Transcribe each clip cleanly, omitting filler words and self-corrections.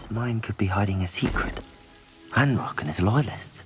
His mind could be hiding a secret. Ranrock and his loyalists.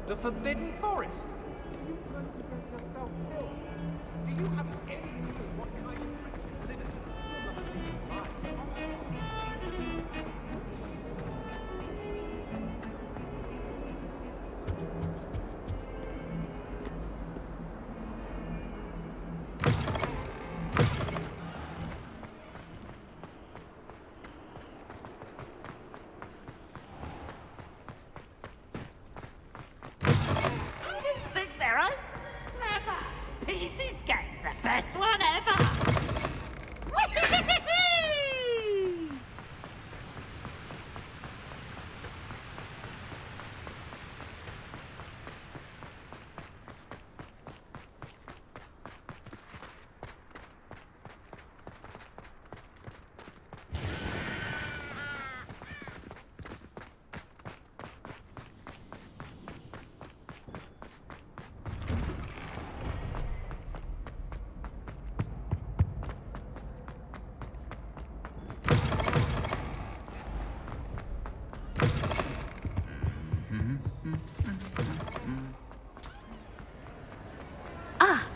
The Forbidden Forest? Are you going to get yourself killed? Do you have any clue what kind of creatures live in Best one ever!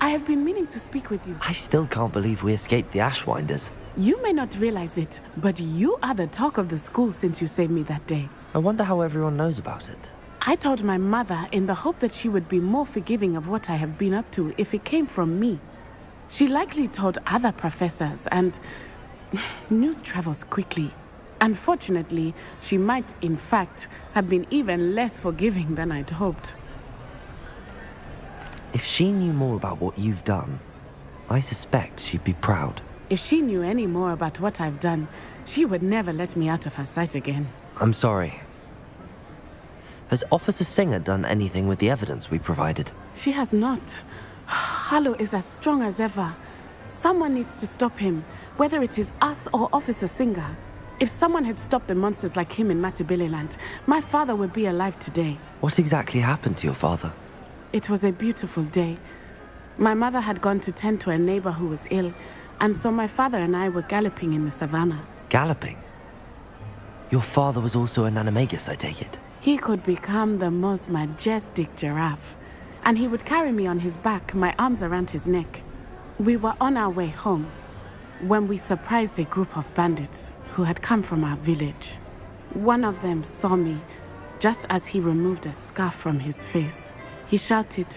I have been meaning to speak with you. I still can't believe we escaped the Ashwinders. You may not realize it, but you are the talk of the school since you saved me that day. I wonder how everyone knows about it. I told my mother in the hope that she would be more forgiving of what I have been up to if it came from me. She likely told other professors, and news travels quickly. Unfortunately, she might, in fact, have been even less forgiving than I'd hoped. If she knew more about what you've done, I suspect she'd be proud. If she knew any more about what I've done, she would never let me out of her sight again. I'm sorry. Has Officer Singer done anything with the evidence we provided? She has not. Harlow is as strong as ever. Someone needs to stop him, whether it is us or Officer Singer. If someone had stopped the monsters like him in Matabeleland, my father would be alive today. What exactly happened to your father? It was a beautiful day. My mother had gone to tend to a neighbor who was ill, and so my father and I were galloping in the savannah. Galloping? Your father was also an animagus, I take it? He could become the most majestic giraffe, and he would carry me on his back, my arms around his neck. We were on our way home when we surprised a group of bandits who had come from our village. One of them saw me just as he removed a scarf from his face. He shouted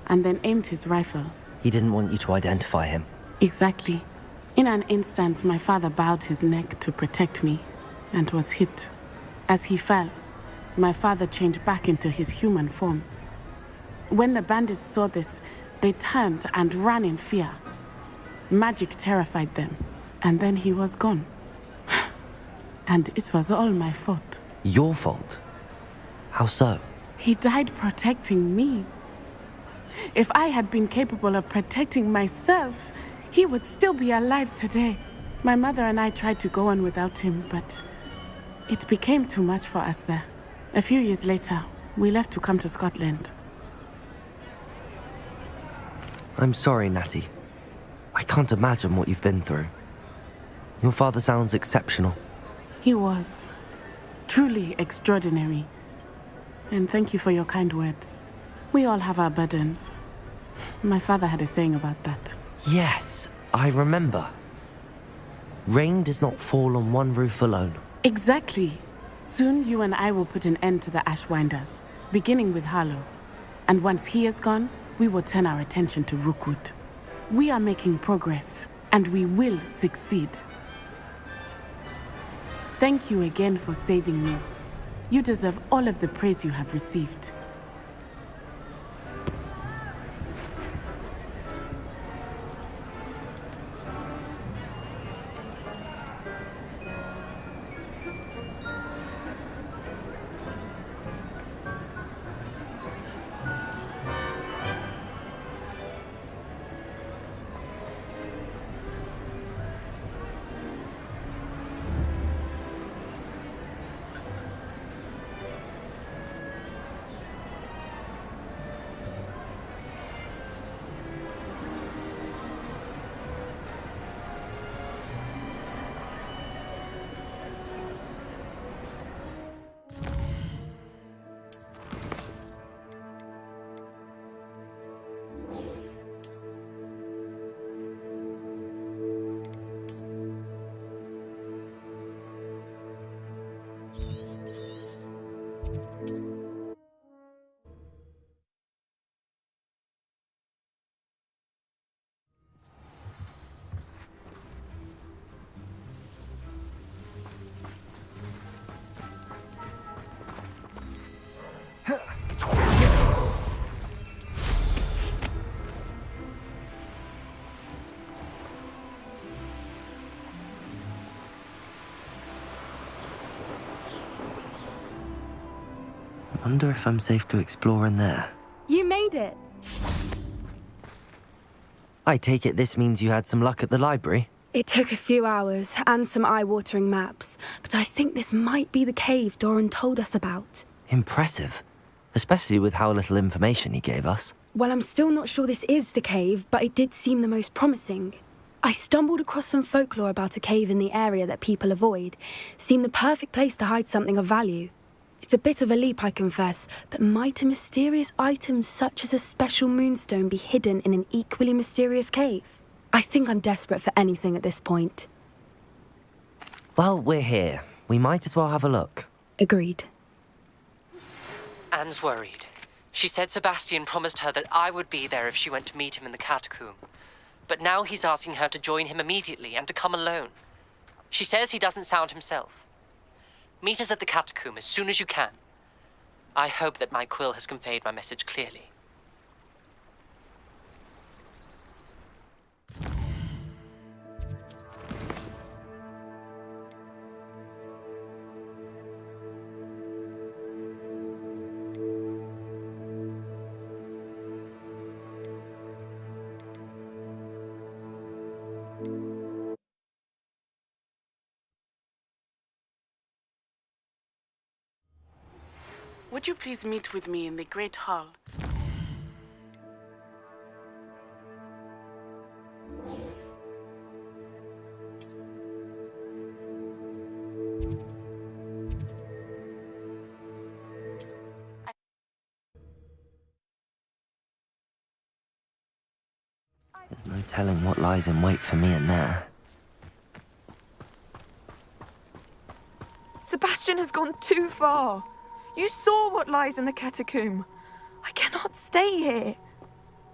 and then aimed his rifle. He didn't want you to identify him. Exactly. In an instant, my father bowed his neck to protect me and was hit. As he fell, my father changed back into his human form. When the bandits saw this, they turned and ran in fear. Magic terrified them, and then he was gone. And it was all my fault. Your fault? How so? He died protecting me. If I had been capable of protecting myself, he would still be alive today. My mother and I tried to go on without him, but it became too much for us there. A few years later, We left to come to Scotland. I'm sorry, Natty. I can't imagine what you've been through. Your father sounds exceptional. He was truly extraordinary. And thank you for your kind words. We all have our burdens. My father had a saying about that. Yes, I remember. Rain does not fall on one roof alone. Exactly. Soon you and I will put an end to the Ashwinders, beginning with Harlow. And once he is gone, we will turn our attention to Rookwood. We are making progress, and we will succeed. Thank you again for saving me. You deserve all of the praise you have received. Wonder if I'm safe to explore in there. You made it. I take it this means you had some luck at the library? It took a few hours and some eye-watering maps, but I think this might be the cave Doran told us about. Impressive. Especially with how little information he gave us. Well, I'm still not sure this is the cave, but it did seem the most promising. I stumbled across some folklore about a cave in the area that people avoid. Seemed the perfect place to hide something of value. It's a bit of a leap, I confess, but might a mysterious item such as a special moonstone be hidden in an equally mysterious cave? I think I'm desperate for anything at this point. Well, we're here. We might as well have a look. Agreed. Anne's worried. She said Sebastian promised her that I would be there if she went to meet him in the catacomb. But now he's asking her to join him immediately and to come alone. She says he doesn't sound himself. Meet us at the catacomb as soon as you can. I hope that my quill has conveyed my message clearly. Would you please meet with me in the Great Hall? There's no telling what lies in wait for me in there. Sebastian has gone too far. You saw what lies in the catacomb. I cannot stay here.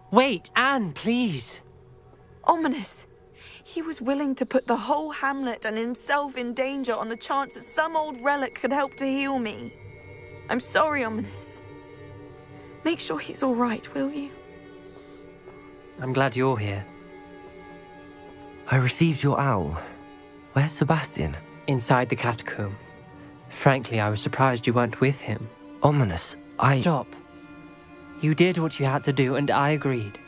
Wait, Anne, please. Ominous. He was willing to put the whole hamlet and himself in danger on the chance that some old relic could help to heal me. I'm sorry, Ominous. Make sure he's all right, will you? I'm glad you're here. I received your owl. Where's Sebastian? Inside the catacomb. Frankly, I was surprised you weren't with him. Ominous, Stop. You did what you had to do, and I agreed.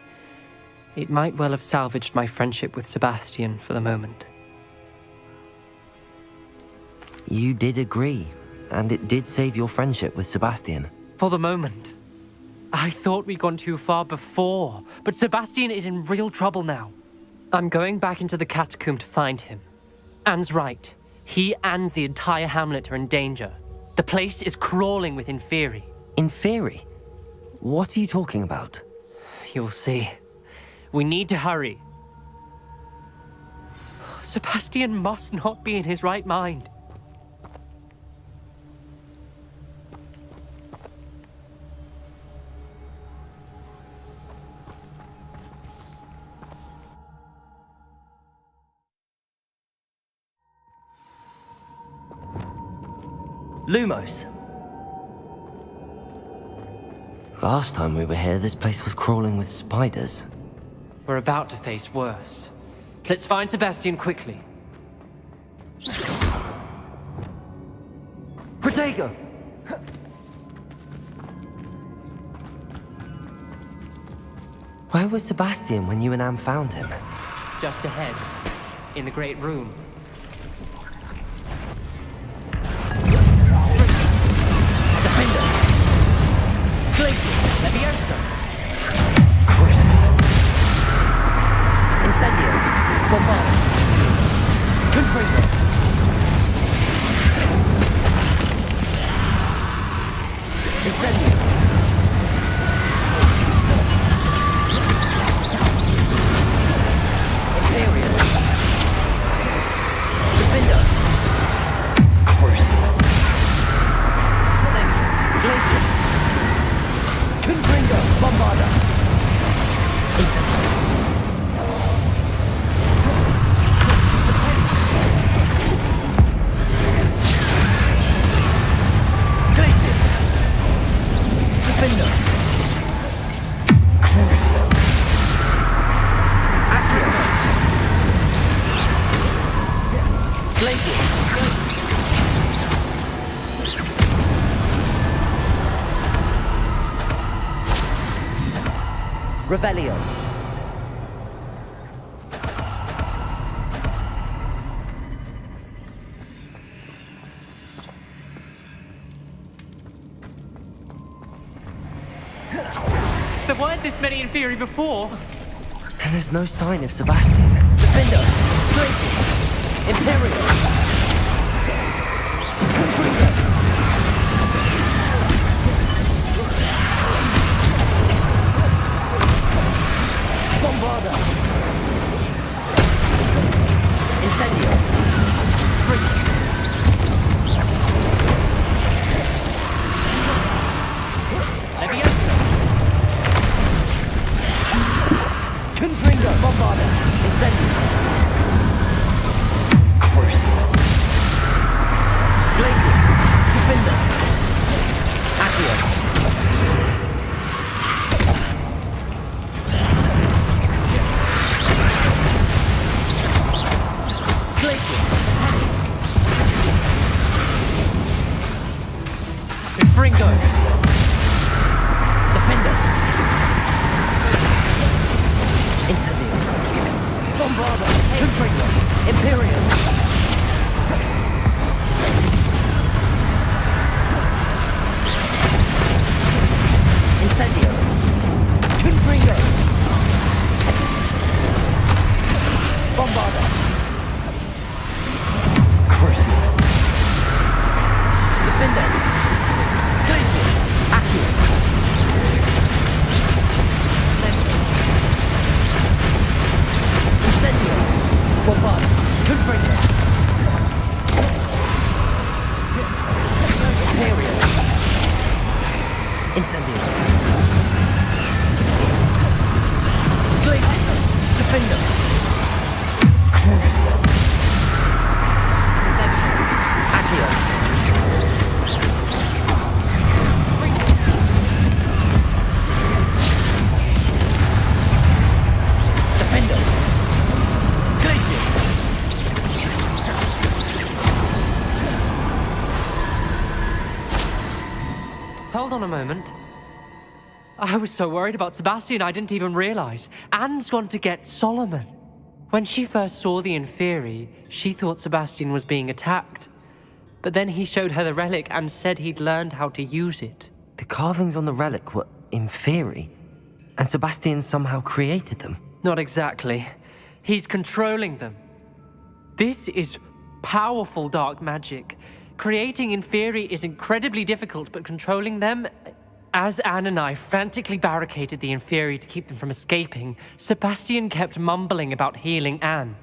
It might well have salvaged my friendship with Sebastian for the moment. You did agree, and it did save your friendship with Sebastian. For the moment, I thought we'd gone too far before, but Sebastian is in real trouble now. I'm going back into the catacomb to find him. Anne's right. He and the entire hamlet are in danger. The place is crawling with Inferi. Inferi? What are you talking about? You'll see. We need to hurry. Sebastian must not be in his right mind. Lumos! Last time we were here, this place was crawling with spiders. We're about to face worse. Let's find Sebastian quickly. Protego! Where was Sebastian when you and Anne found him? Just ahead, in the great room. Defenders! Glacius! Levioso! Incendio! Bombard! Confringo! Incendio! Imperial! Defender! Crucio! Glacius! Confringo! Bombarda! Incendio! Revelio. There weren't this many Inferi before. And there's no sign of Sebastian. Defender! Glacius! Imperial! Bombarda! Incendio! Levioso! Confringo! Bombarda! Incendio! Crucio! Glacius! Defender! Accio! Confringo! Defender! Incendio! Bombarda! Confringo! Imperial! Incendio! Confringo! Bombarda! Crucio! Defender! Glacius! Accio! Incendio! Bombarda! Confringo! Imperial! Incendio! Glacius! Defender! Crucio! Accio! Hold on a moment. I was so worried about Sebastian I didn't even realize. Anne's gone to get Solomon. When she first saw the Inferi, she thought Sebastian was being attacked. But then he showed her the relic and said he'd learned how to use it. The carvings on the relic were inferi, and Sebastian somehow created them. Not exactly. He's controlling them. This is powerful dark magic. Creating inferi is incredibly difficult, but controlling them... As Anne and I frantically barricaded the inferi to keep them from escaping, Sebastian kept mumbling about healing Anne.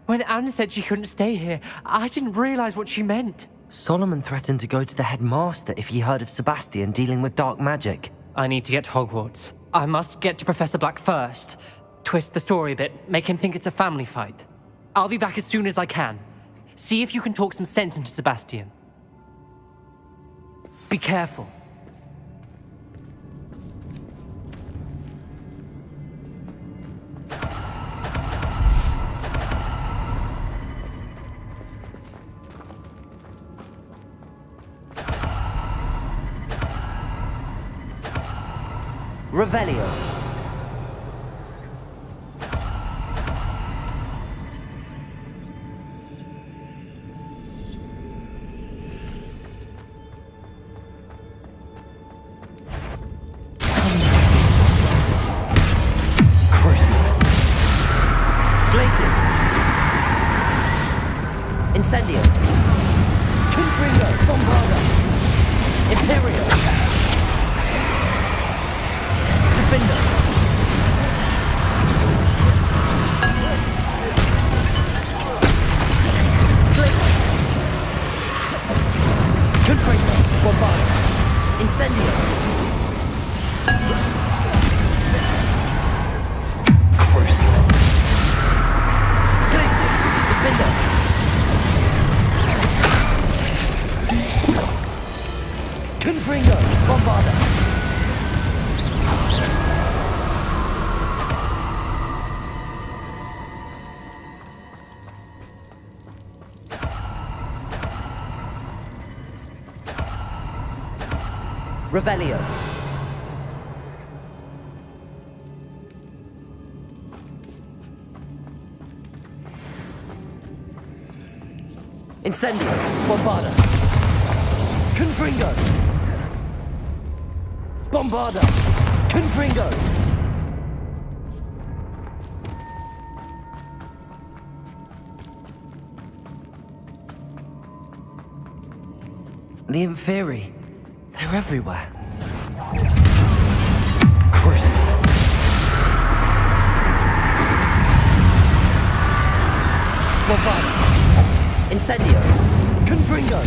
When Anne said she couldn't stay here, I didn't realize what she meant. Solomon threatened to go to the headmaster if he heard of Sebastian dealing with dark magic. I need to get to Hogwarts. I must get to Professor Black first. Twist the story a bit, make him think it's a family fight. I'll be back as soon as I can. See if you can talk some sense into Sebastian. Be careful. Revelio. Crucio. Glacius. Incendio. Confringo. Bombarda. Imperio. Defender. Glacius. Confringo. Bombarda. Incendio. Crucio. Glacius. Defender. Confringo. Bombarda. Revelio. Incendio. Bombarda. Confringo. Bombarda. Confringo. The inferi. They're everywhere. Crucio. Bombarda. Incendio. Confringo.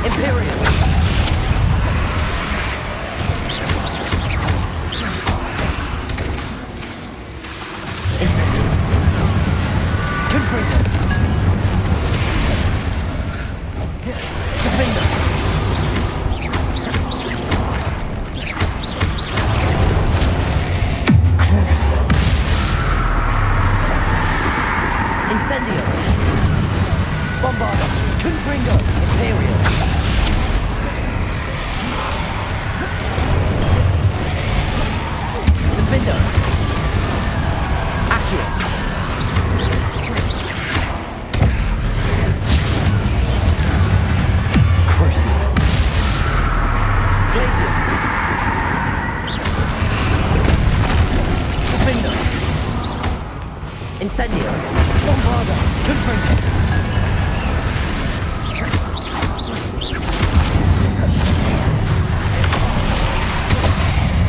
Imperial. Incendio. Confringo. Defender. Incendio. Bombarda. Confringo. Imperial. Defender. Accio. Crucio. Glacius. Defender. Incendio. Bombarda. Confringo.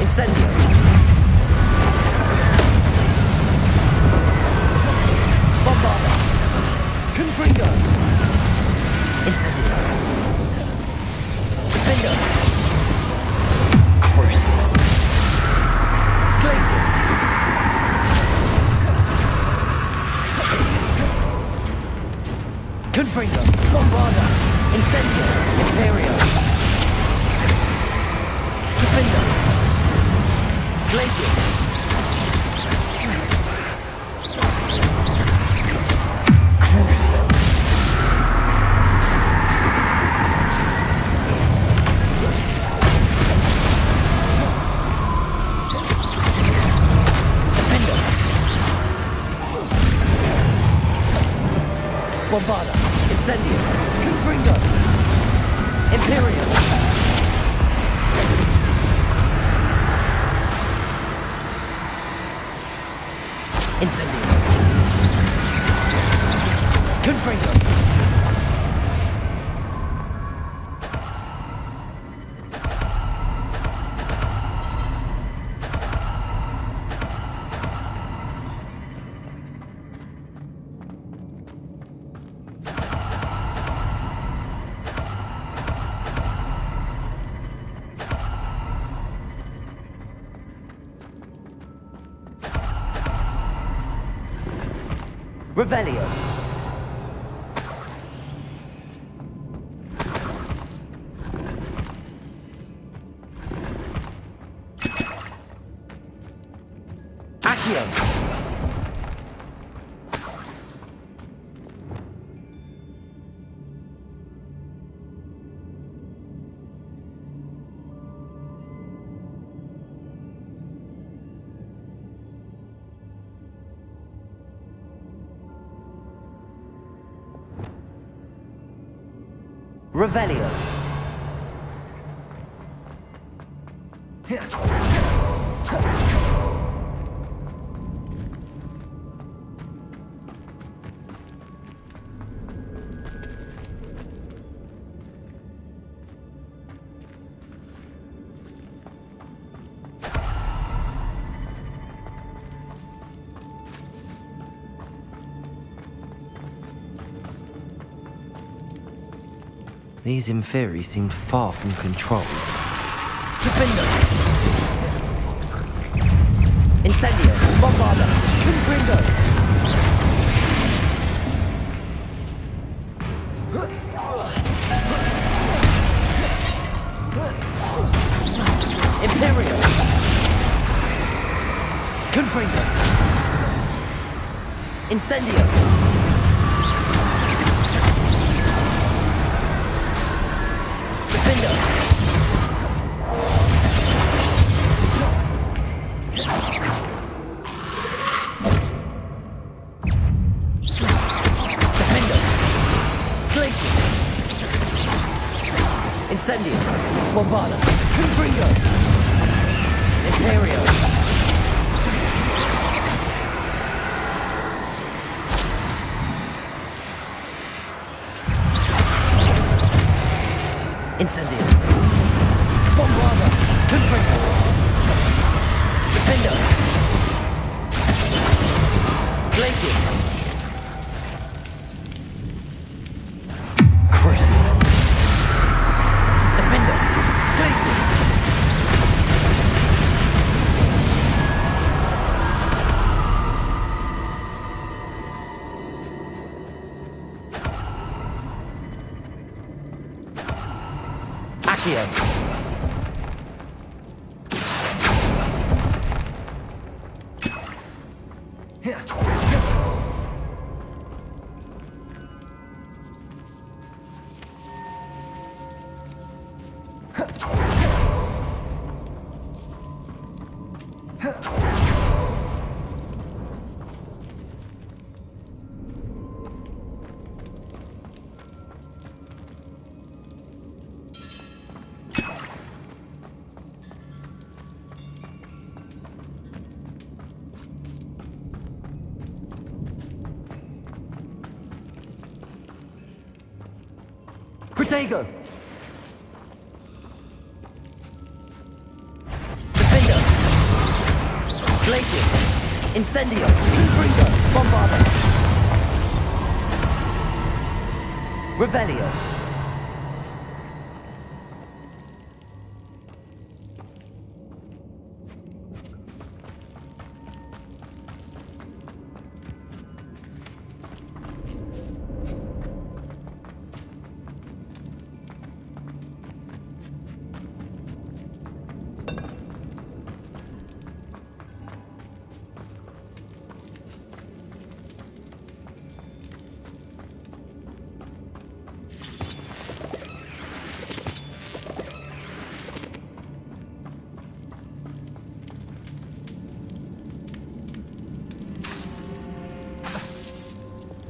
Incendio. Bombarda. Confringo. Incendio. Defender. Crucio. Glacius. Confringo. Bombarda. Incendio. Imperio. Defender. Glacius. Crucio. Defender. Bombarda. Incendio. Confringo. Imperial. Incendio. Confringo. Revelio. Accio. Revelio. These Inferi seemed far from control. Defender! Incendio! Bombarda! Confringo! Imperio! Confringo! Incendio! Incendio, Bombarda, Confringo, Imperio. Incendio, Bombarda, Confringo, Defender, Glaciers, Crucial. Accio. Protego! Defender! Glaciers! Incendio! Confringo! Bombarda! Revelio!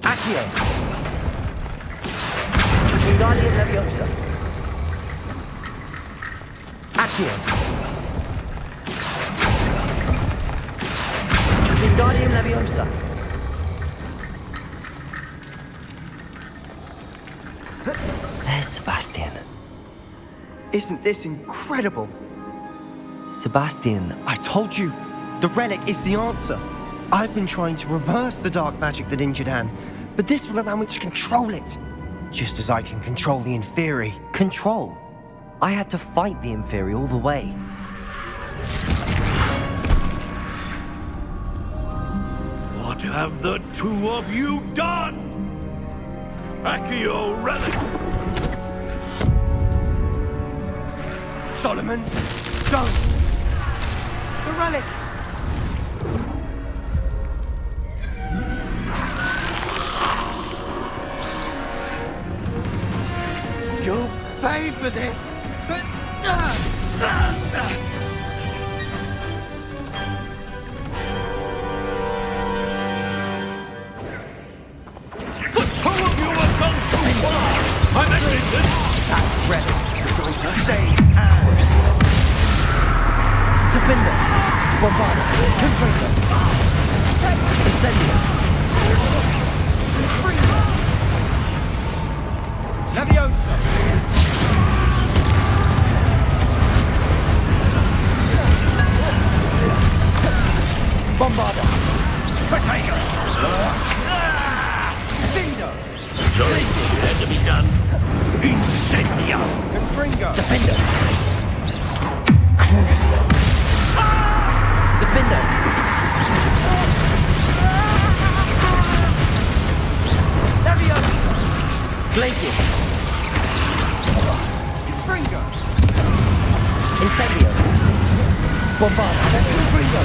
Accio! Wingardium Leviosa! Accio! Wingardium Leviosa! Leviosa! There's Sebastian. Isn't this incredible? Sebastian, I told you, the relic is the answer. I've been trying to reverse the dark magic that injured Anne, but this will allow me to control it. Just as I can control the Inferi. control. I had to fight the Inferi all the way. What have the two of you done? Accio relic! Solomon, don't! The relic! You'll pay for this! Who of you have done too far? I'm admitted! That relic is going to save Anne! Defender! Bombarda! Confringo! Incendio! Leviosa! Bombarda! Dindo! Sorry, it had to be done. Incendio! Confringo! Defender! Crucio! Defender! Leviosa! Glacius! Confringo! Incendio! Bombarda! Confringo!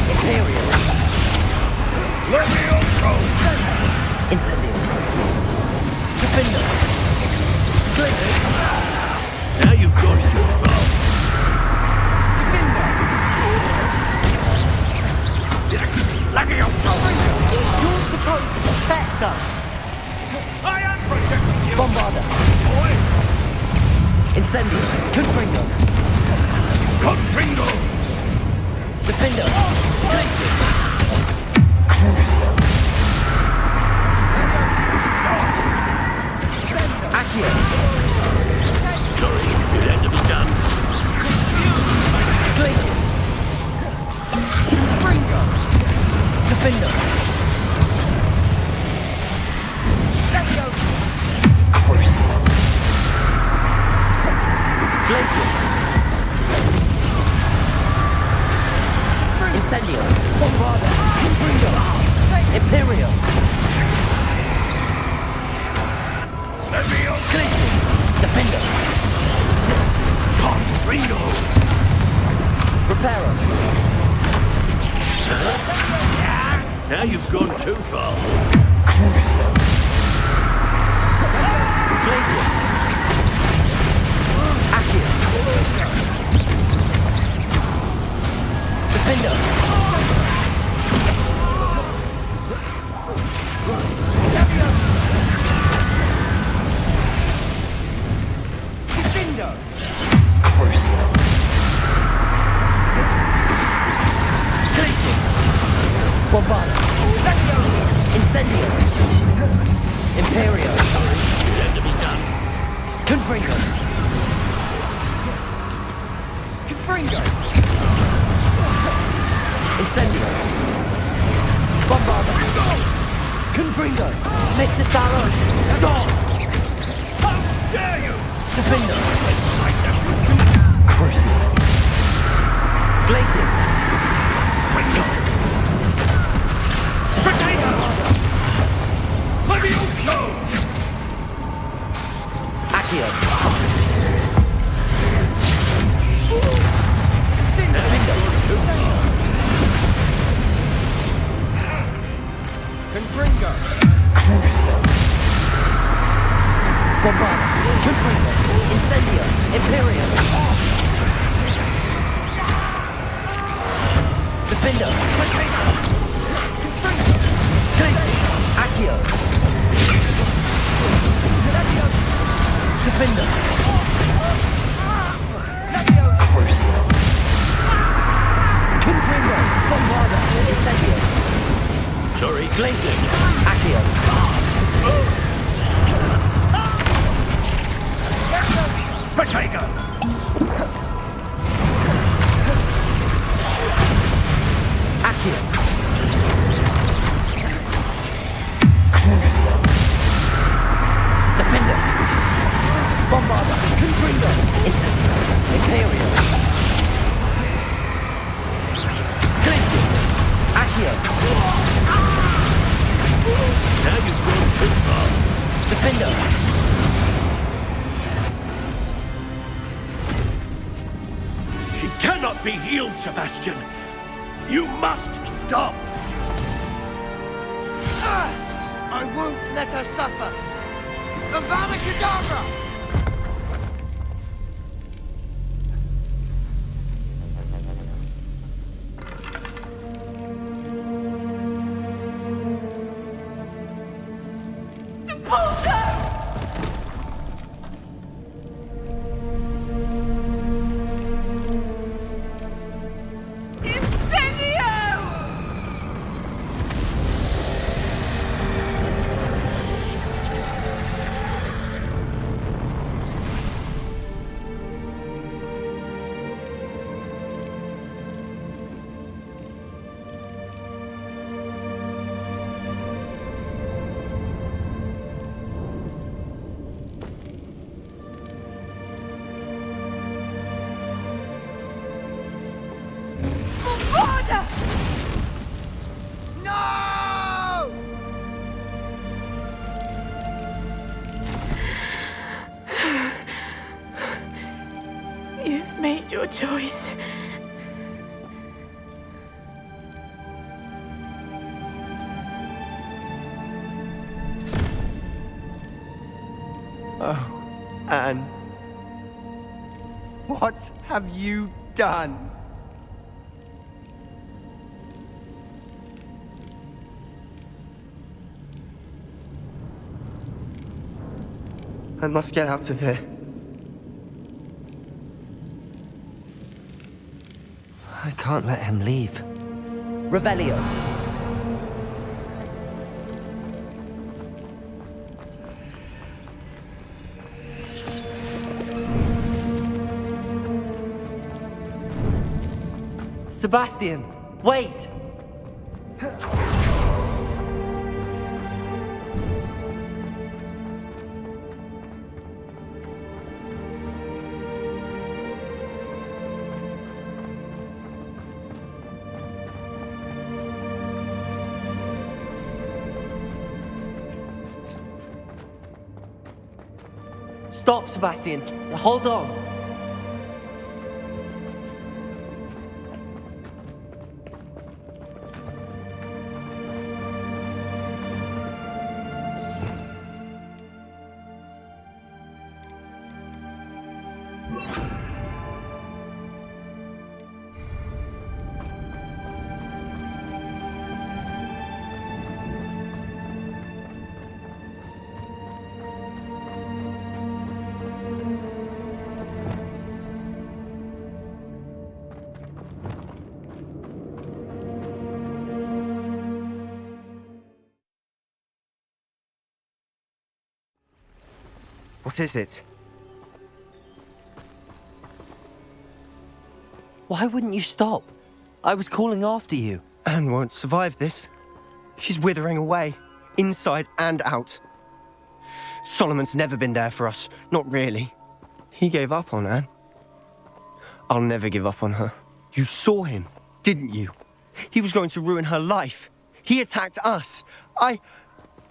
Imperial! Levioso! Incendio! Defender! Glacius! Now you've gone too far. Divindo! Levioso! You're supposed to protect us! I am protecting you! Bombarda! Boy! Incendio! Confringo! Confringo! Defender! Glacius! Crucio! Accio! Sorry, it had to be done. Glacius! Confringo! Defender! Leviosa! Crucio! Glacius! Incendio! Bombarda! Confringo! Imperial! Levioso! Glacius! Defender! Confringo! Reparo! Now you've gone too far. Crucio! Glacius! Accio! Defender! Divindo! Crucio! Glacius! Bombarda! Incendio! Imperio! It had to be done. Confringo! Confringo! Incendio! Bombarda! Confringo! Mr. Saron! Stop! How dare you! Defender! Crucio! Glacius! Potato! Levioso! Accio! Confringo! Crucio! Bombarda! Confringo! Incendio! Imperio! Defender! Glacius! Accio! Defender! Crucio! Confringo! Bombarda! Incendio. Sorry. Glacius. Accio. Protego! Accio. Crucio. Defender. Bombarda. Confringo. Incendio. Imperial. Glacius. Accio. Now you've gone too far. Defender. She cannot be healed, Sebastian. You must stop. I won't let her suffer! Avada Kedavra! No! You've made your choice. Oh, Anne. What have you done? I must get out of here. I can't let him leave. Revelio. Sebastian, wait! Stop, Sebastian. Hold on. What is it? Why wouldn't you stop? I was calling after you. Anne won't survive this. She's withering away, inside and out. Solomon's never been there for us, not really. He gave up on Anne. I'll never give up on her. You saw him, didn't you? He was going to ruin her life. He attacked us. I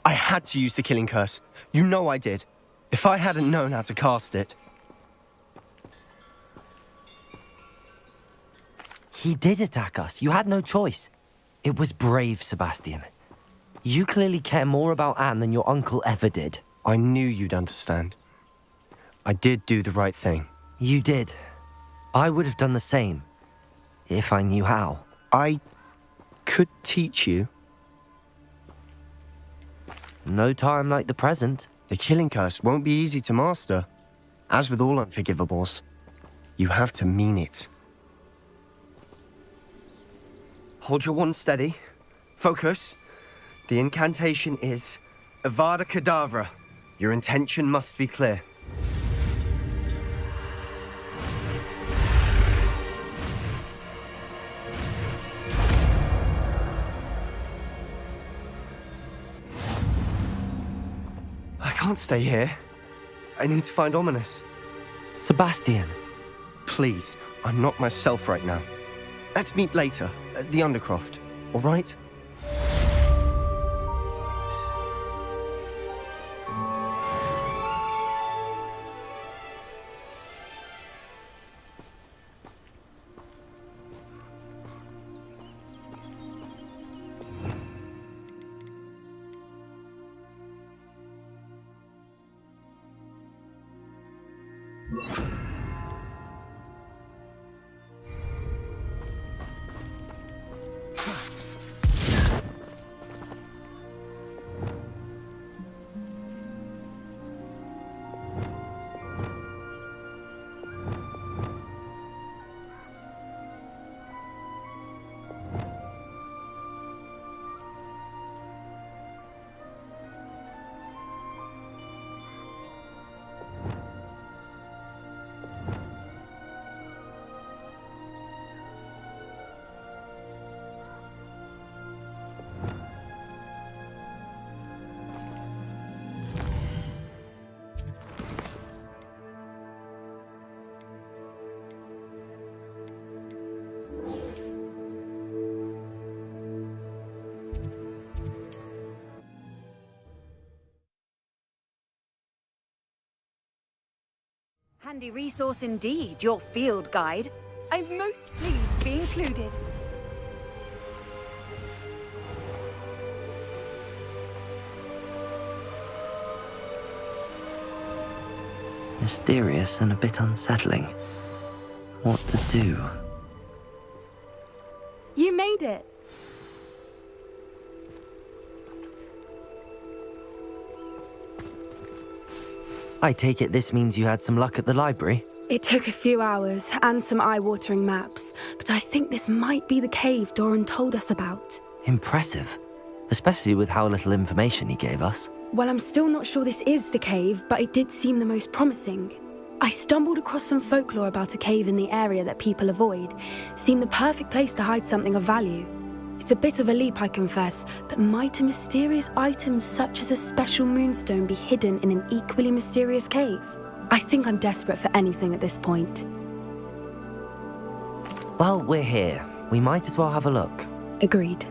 had to use the killing curse. You know I did. If I hadn't known how to cast it... He did attack us. You had no choice. It was brave, Sebastian. You clearly care more about Anne than your uncle ever did. I knew you'd understand. I did do the right thing. You did. I would have done the same, if I knew how. I could teach you. No time like the present. The killing curse won't be easy to master. As with all unforgivables, you have to mean it. Hold your wand steady. Focus. The incantation is Avada Kedavra. Your intention must be clear. I can't stay here. I need to find Ominous. Sebastian. Please, I'm not myself right now. Let's meet later at the Undercroft, all right? Handy resource indeed, your field guide. I'm most pleased to be included. Mysterious and a bit unsettling. What to do? You made it. I take it this means you had some luck at the library? It took a few hours and some eye-watering maps, but I think this might be the cave Doran told us about. Impressive. Especially with how little information he gave us. Well, I'm still not sure this is the cave, but it did seem the most promising. I stumbled across some folklore about a cave in the area that people avoid. Seemed the perfect place to hide something of value. It's a bit of a leap, I confess, but might a mysterious item such as a special moonstone be hidden in an equally mysterious cave? I think I'm desperate for anything at this point. Well, we're here. We might as well have a look. Agreed.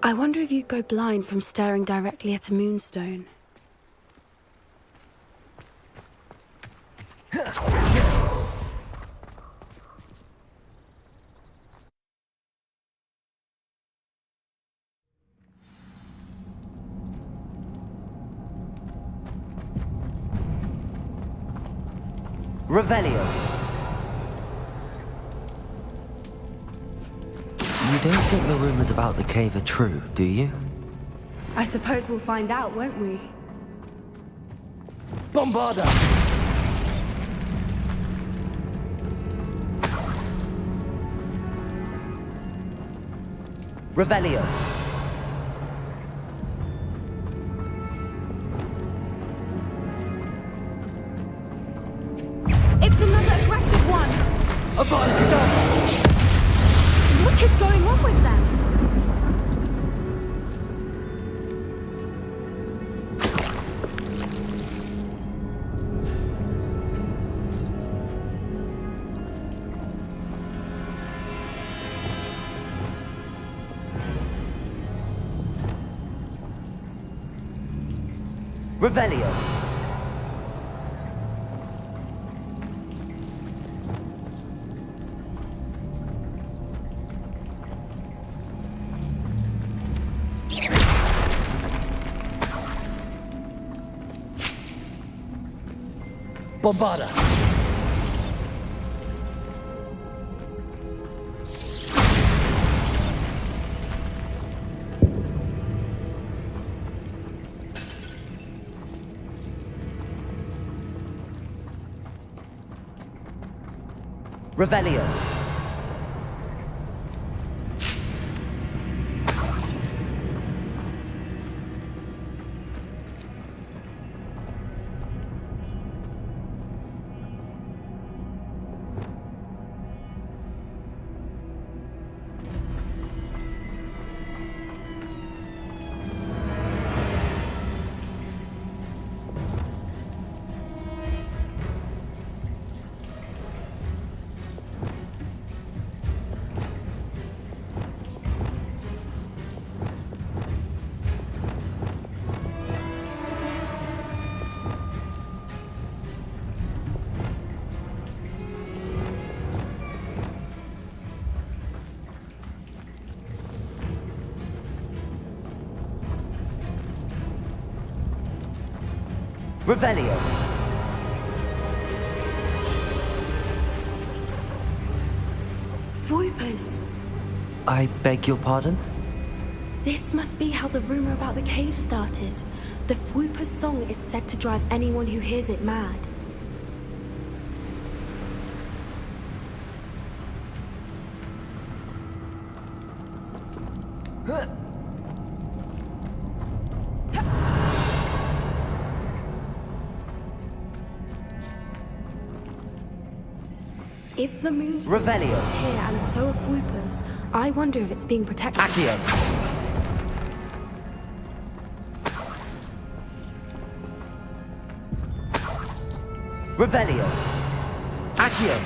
I wonder if you'd go blind from staring directly at a moonstone. Revelio. You don't think the rumors about the cave are true, do you? I suppose we'll find out, won't we? Bombarda! Revelio. It's another aggressive one! What is going on with them? Revelio. Bombarda. Revelio. Revelio. Voipers! I beg your pardon? This must be how the rumor about the cave started. The Voipers' song is said to drive anyone who hears it mad. If the moon's Revelio. is here and so are Voipers, I wonder if it's being protected. Accio. Revelio. Accio.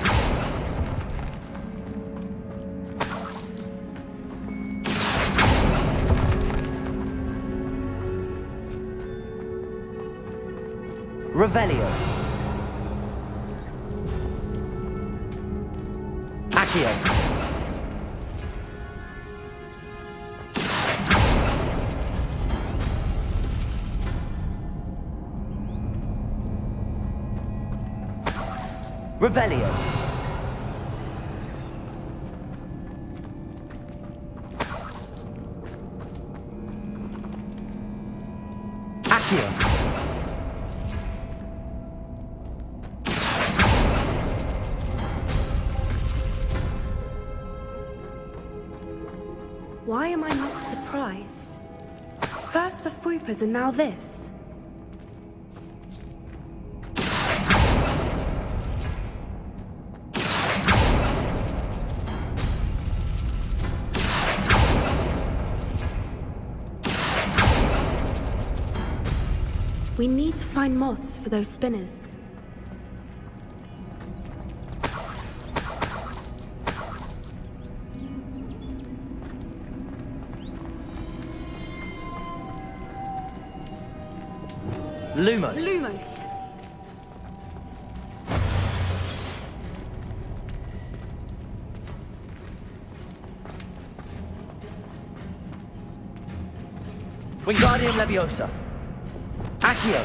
Revelio. Accio. Revelio. Accio. Why am I not surprised? First the Voipers and now this. We need to find moths for those spinners. Lumos. Lumos. Wingardium Leviosa. Accio.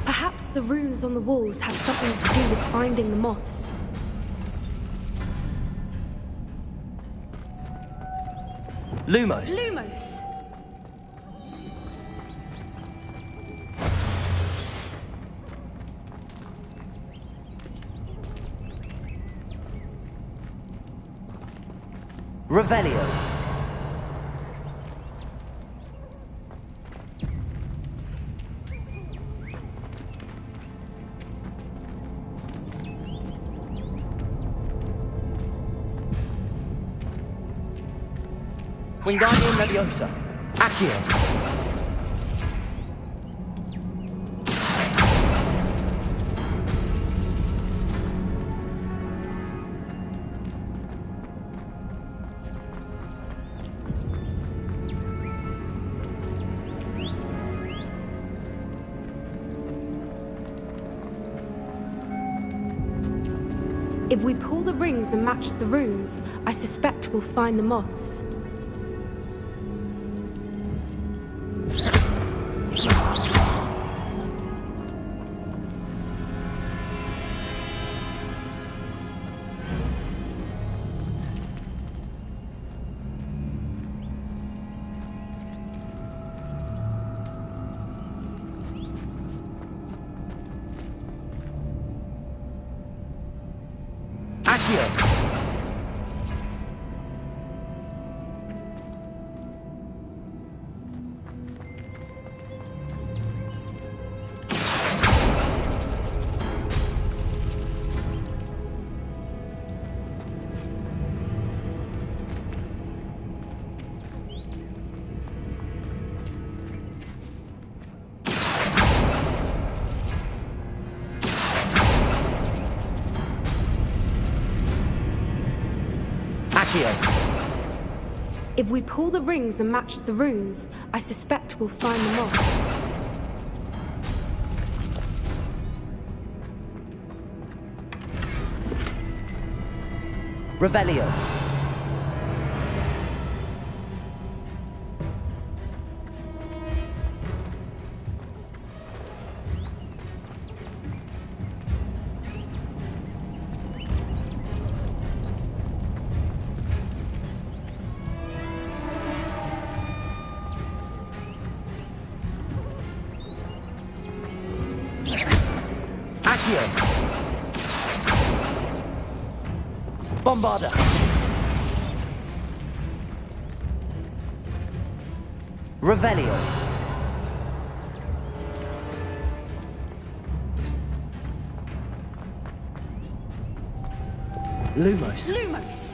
Perhaps the runes on the walls have something to do with finding the moths. Lumos. Lumos. Revelio. Wingardium Leviosa. Accio. If we pull the rings and match the runes, I suspect we'll find the moths. Accio. If we pull the rings and match the runes, I suspect we'll find the moths. Revelio. Accio. Bombarda. Revelio. Lumos. Lumos!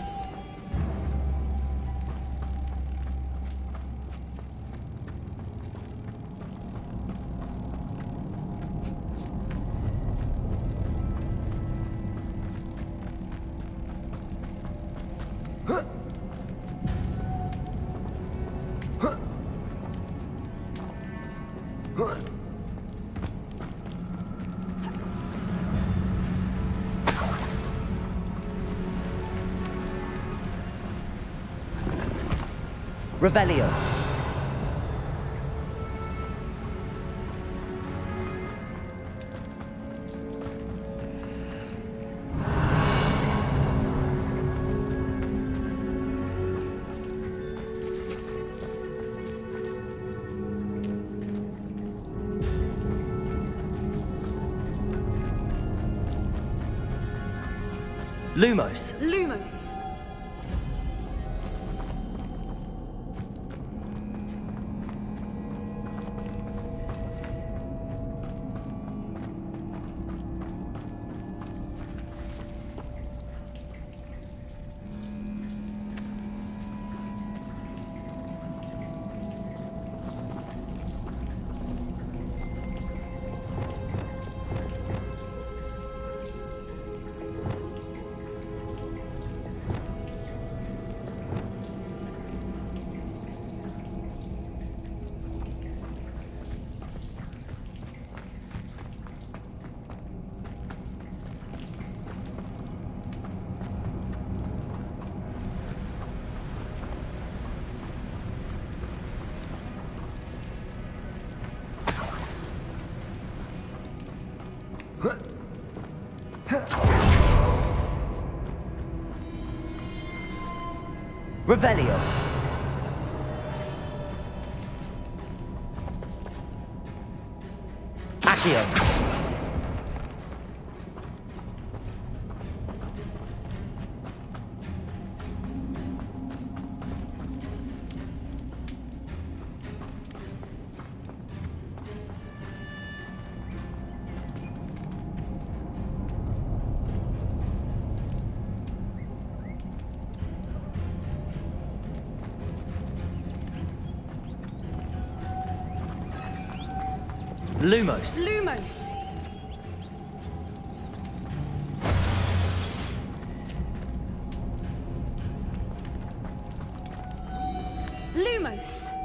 Revelio. Lumos. Lumos! Revelio. Accio. Lumos. Lumos! Lumos!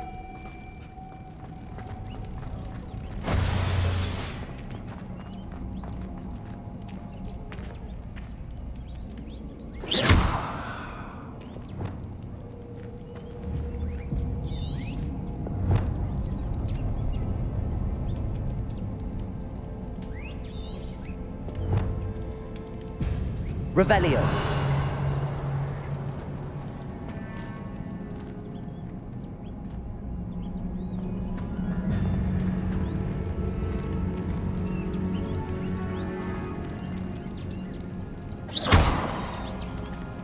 Revelio.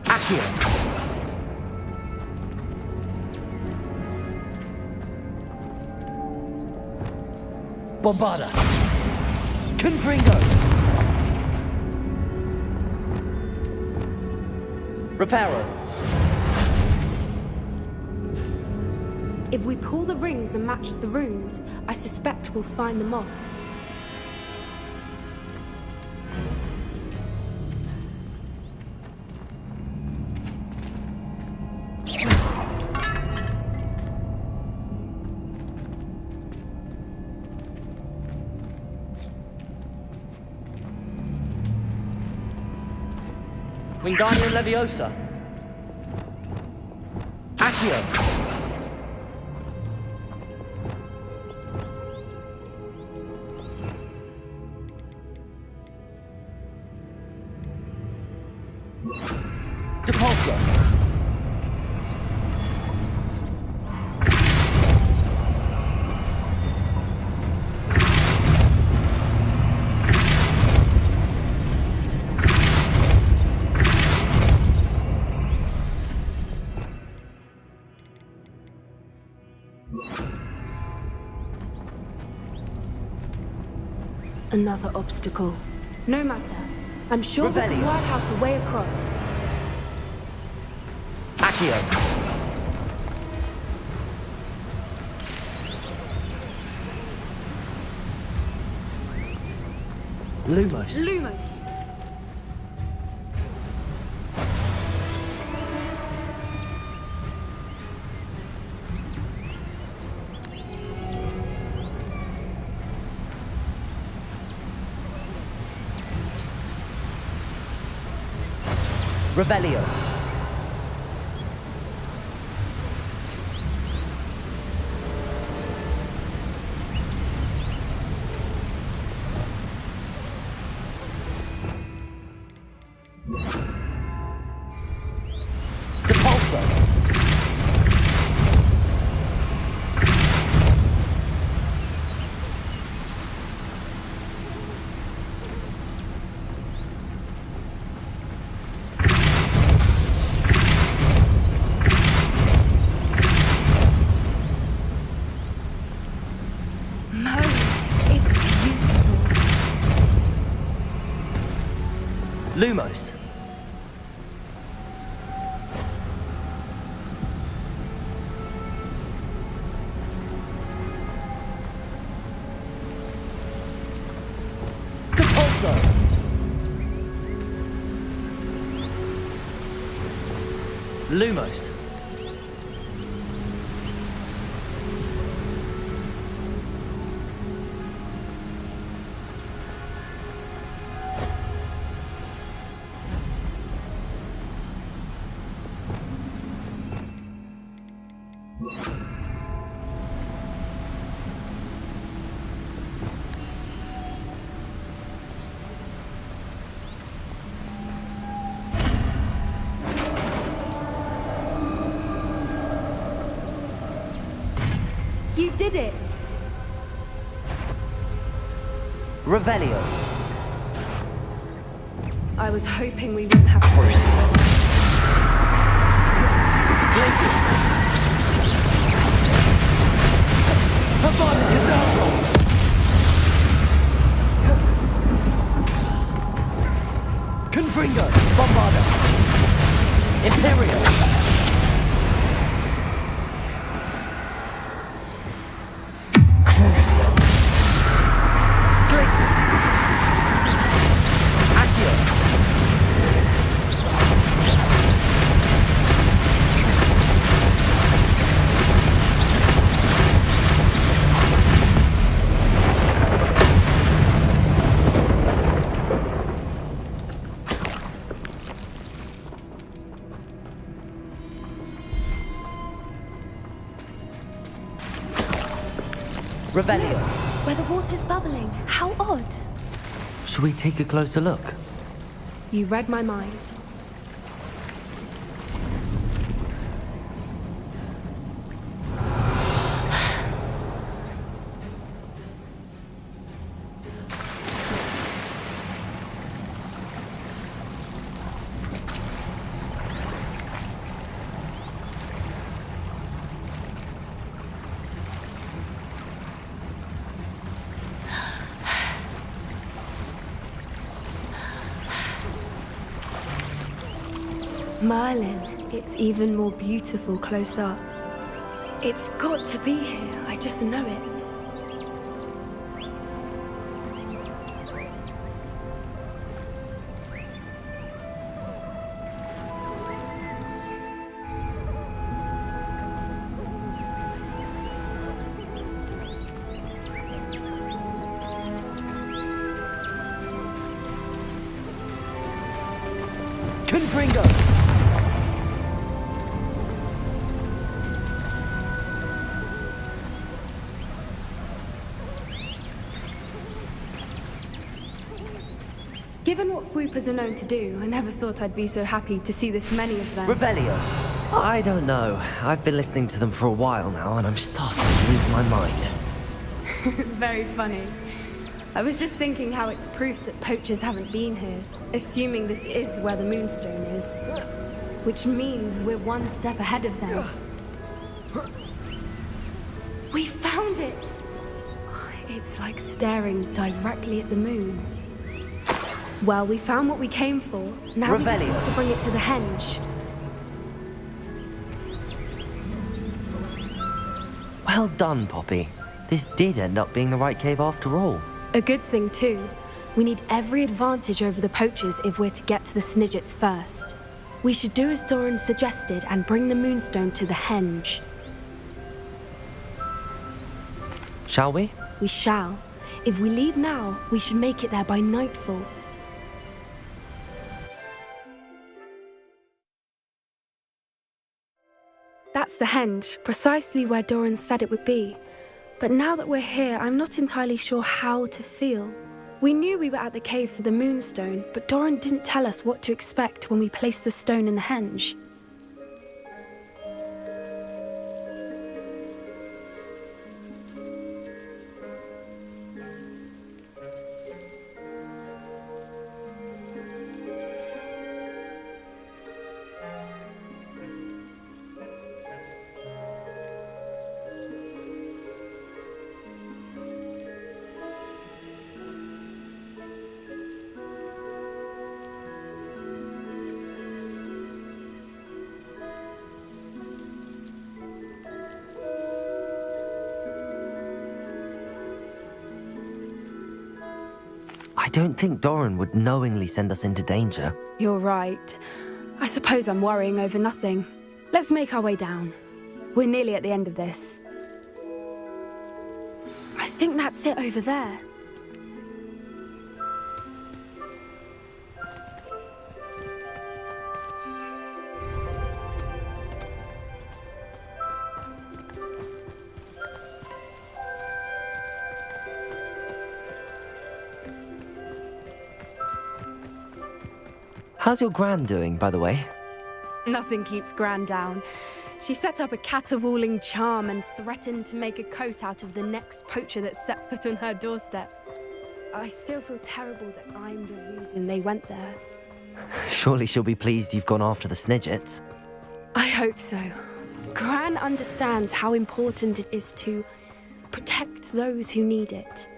Accio. Bombarda. Confringo. Reparo. If we pull the rings and match the runes, I suspect we'll find the moths. Wingardium Leviosa. Accio! Depulso! Another obstacle. No matter. I'm sure we can Revelio. work out a way across. Accio! Lumos. Lumos! Revelio. Depulso. Mo, it's beautiful. Lumos. Depulso. Lumos. You did it! Revelio. I was hoping we wouldn't have to. Glaciers. Havana, Hidalgo. Confringo. Bombarda. Imperio. Crucio. Glaciers. Accio. Revelio. Where the water's bubbling. How odd. Should we take a closer look? You read my mind. Merlin, it's even more beautiful close up. It's got to be here, I just know it. Confringo. Given what Fwoopas are known to do, I never thought I'd be so happy to see this many of them. Revelio. I don't know. I've been listening to them for a while now, and I'm starting to lose my mind. Very funny. I was just thinking how it's proof that poachers haven't been here, assuming this is where the Moonstone is. Which means we're one step ahead of them. We found it! It's like staring directly at the moon. Well, we found what we came for. Now we just have to bring it to the henge. Well done, Poppy. This did end up being the right cave after all. A good thing, too. We need every advantage over the poachers if we're to get to the Snidgets first. We should do as Doran suggested and bring the Moonstone to the henge. Shall we? We shall. If we leave now, we should make it there by nightfall. That's the henge, precisely where Doran said it would be. But now that we're here, I'm not entirely sure how to feel. We knew we were at the cave for the Moonstone, but Doran didn't tell us what to expect when we placed the stone in the henge. I don't think Doran would knowingly send us into danger. You're right. I suppose I'm worrying over nothing. Let's make our way down. We're nearly at the end of this. I think that's it over there. How's your Gran doing, by the way? Nothing keeps Gran down. She set up a caterwauling charm and threatened to make a coat out of the next poacher that set foot on her doorstep. I still feel terrible that I'm the reason they went there. Surely she'll be pleased you've gone after the Snidgets. I hope so. Gran understands how important it is to protect those who need it.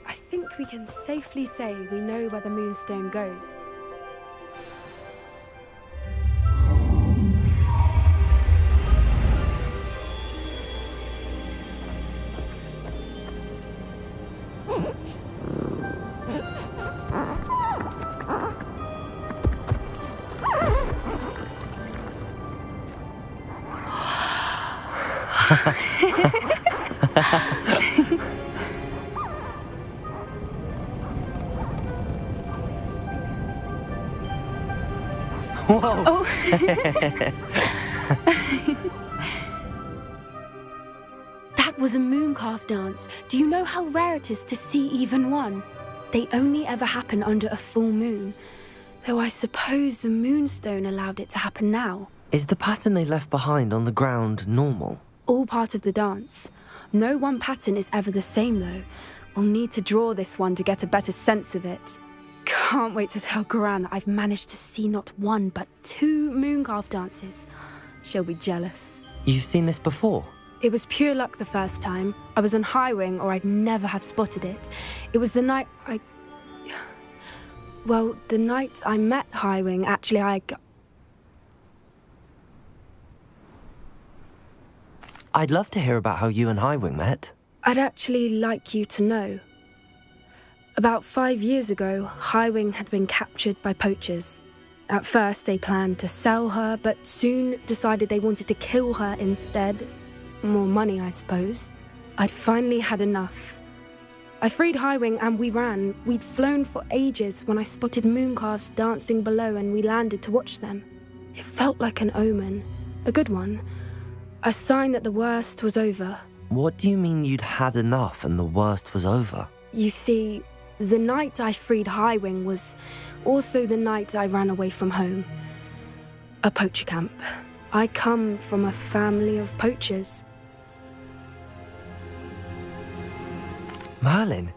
I think we can safely say we know where the Moonstone goes. Whoa! Oh! That was a mooncalf dance. Do you know how rare it is to see even one? They only ever happen under a full moon. Though I suppose the Moonstone allowed it to happen now. Is the pattern they left behind on the ground normal? All part of the dance. No one pattern is ever the same, though. We'll need to draw this one to get a better sense of it. Can't wait to tell Gran that I've managed to see not one, but two mooncalf dances. she'll be jealous. You've seen this before? It was pure luck the first time. I was on High Wing, or I'd never have spotted it. It was the night Well, the night I met High Wing, actually, I'd love to hear about how you and Highwing met. I'd actually like you to know. About 5 years ago, High Wing had been captured by poachers. At first, they planned to sell her, but soon decided they wanted to kill her instead. More money, I suppose. I'd finally had enough. I freed High Wing and we ran. We'd flown for ages when I spotted mooncalves dancing below and we landed to watch them. It felt like an omen. A good one. A sign that the worst was over. What do you mean you'd had enough and the worst was over? You see, the night I freed High Wing was also the night I ran away from home. A poacher camp. I come from a family of poachers. Merlin?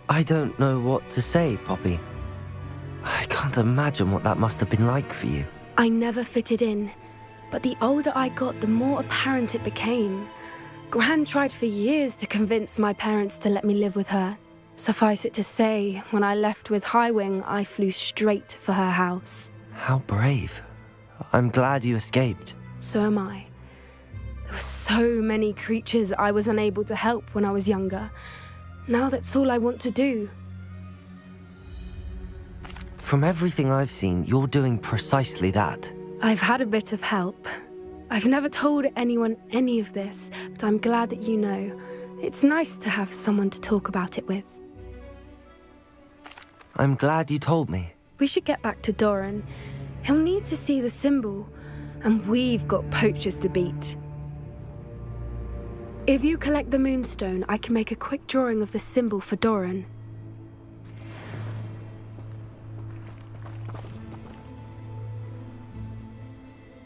I don't know what to say, Poppy. I can't imagine what that must have been like for you. I never fitted in, but the older I got, the more apparent it became. Gran tried for years to convince my parents to let me live with her. Suffice it to say, when I left with High Wing, I flew straight for her house. How brave. I'm glad you escaped. So am I. There were so many creatures I was unable to help when I was younger. Now that's all I want to do. From everything I've seen, you're doing precisely that. I've had a bit of help. I've never told anyone any of this, but I'm glad that you know. It's nice to have someone to talk about it with. I'm glad you told me. We should get back to Doran. He'll need to see the symbol, and we've got poachers to beat. If you collect the moonstone, I can make a quick drawing of the symbol for Doran.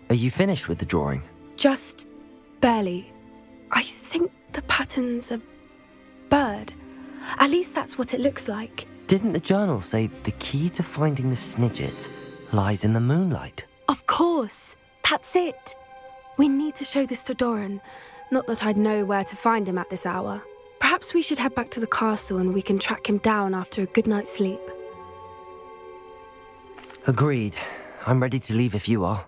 Are you finished with the drawing? Just barely. I think the pattern's a bird. At least that's what it looks like. Didn't the journal say the key to finding the Snidget lies in the moonlight? Of course. That's it. We need to show this to Doran. Not that I'd know where to find him at this hour. Perhaps we should head back to the castle and we can track him down after a good night's sleep. Agreed. I'm ready to leave if you are.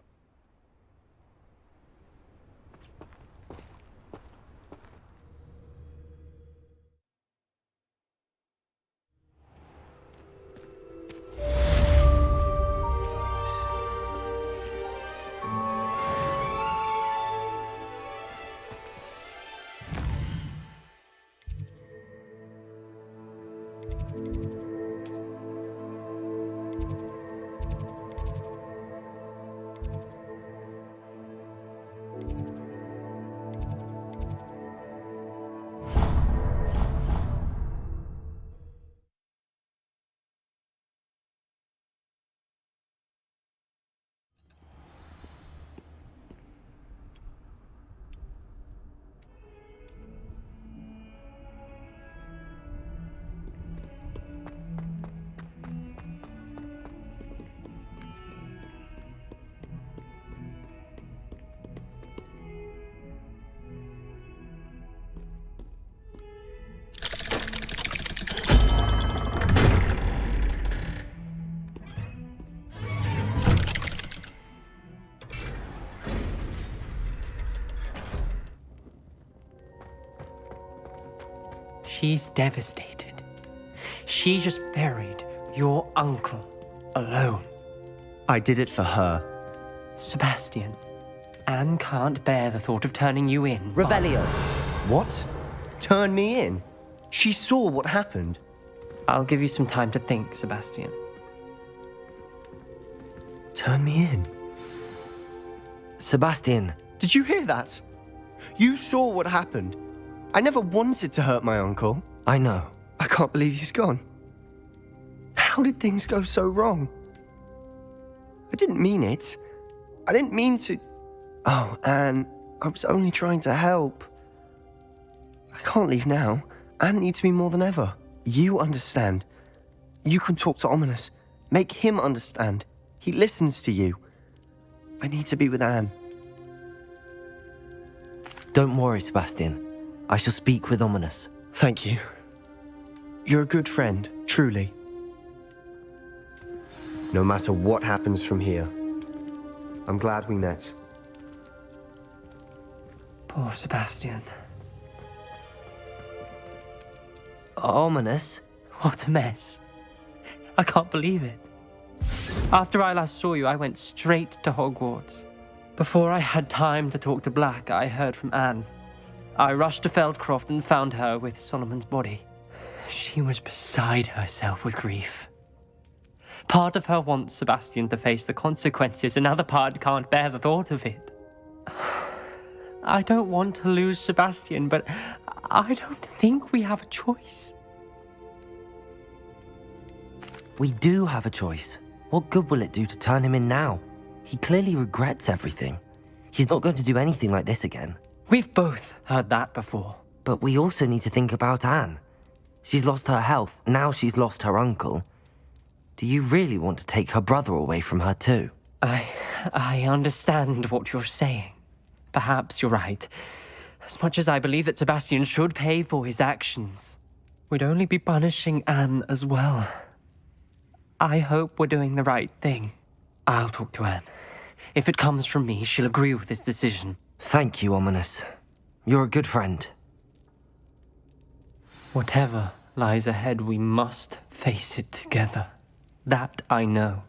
She's devastated. She just buried your uncle alone. I did it for her. Sebastian, Anne can't bear the thought of turning you in. Revelio. What? Turn me in? She saw what happened. I'll give you some time to think, Sebastian. Turn me in? Sebastian. Did you hear that? You saw what happened. I never wanted to hurt my uncle. I know. I can't believe he's gone. How did things go so wrong? I didn't mean it. I didn't mean to... Oh, Anne, I was only trying to help. I can't leave now. Anne needs me more than ever. You understand. You can talk to Ominous. Make him understand. He listens to you. I need to be with Anne. Don't worry, Sebastian. I shall speak with Ominous. Thank you. You're a good friend, truly. No matter what happens from here, I'm glad we met. Poor Sebastian. Ominous? What a mess. I can't believe it. After I last saw you, I went straight to Hogwarts. Before I had time to talk to Black, I heard from Anne. I rushed to Feldcroft and found her with Solomon's body. She was beside herself with grief. Part of her wants Sebastian to face the consequences, another part can't bear the thought of it. I don't want to lose Sebastian, but I don't think we have a choice. We do have a choice. What good will it do to turn him in now? He clearly regrets everything. He's not going to do anything like this again. We've both heard that before. But we also need to think about Anne. She's lost her health, now she's lost her uncle. Do you really want to take her brother away from her too? I understand what you're saying. Perhaps you're right. As much as I believe that Sebastian should pay for his actions, we'd only be punishing Anne as well. I hope we're doing the right thing. I'll talk to Anne. If it comes from me, she'll agree with this decision. Thank you, Ominous. You're a good friend. Whatever lies ahead, we must face it together. That I know.